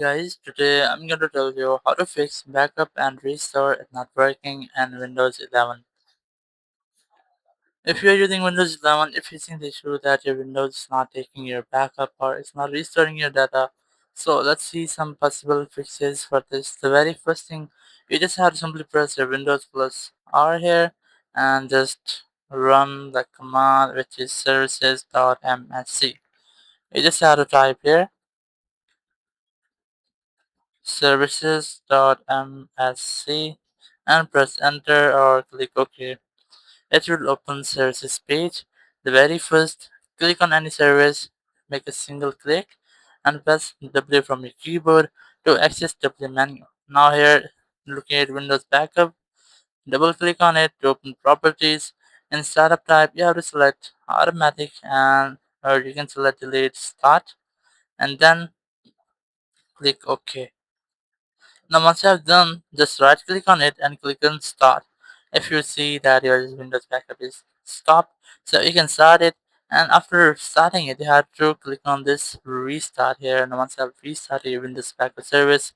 Guys, today I'm going to tell you how to fix backup and restore not working in Windows 11. If you're using Windows 11, if you see the issue that your Windows is not taking your backup or it's not restoring your data, so let's see some possible fixes for this. The very first thing, you just have to simply press your Windows plus R here and just run the command which is services.msc. You just have to type here services.msc and press enter or click OK. It will open services page. The very first, click on any service, make a single click and press W from your keyboard to access W menu. Now here, looking at Windows Backup, double click on it to open properties. In startup type, you have to select automatic and or you can select delete start and then click OK. Now once you have done, just right click on it and click on start. If you see that your Windows backup is stopped, so you can start it, and after starting it you have to click on this restart here, and once you have restarted your Windows backup service,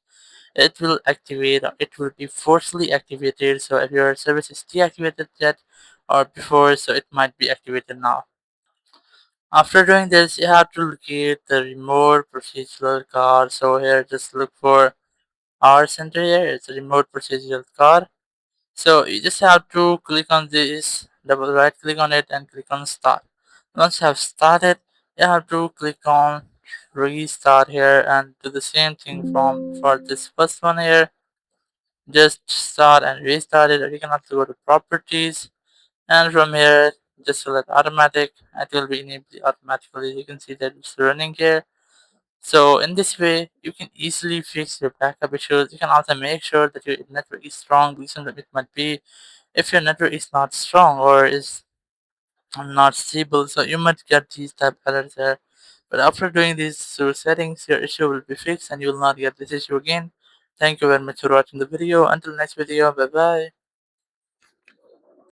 it will activate, or it will be forcefully activated. So if your service is deactivated yet or before, so it might be activated now. After doing this, you have to locate the remote procedural card. So here just look for our center here. It's a remote procedural card. So you just have to click on this, double right click on it and click on start. Once you have started, you have to click on restart here and do the same thing from for this first one here. Just start and restart it, or you can also go to properties and from here just select automatic. It will be enabled automatically. You can see that it's running here. So in this way, you can easily fix your backup issues. You can also make sure that your network is strong, because it might be if your network is not strong or is not stable, so you might get these type errors there. But after doing these settings, your issue will be fixed and you will not get this issue again. Thank you very much for watching the video. Until next video, bye bye.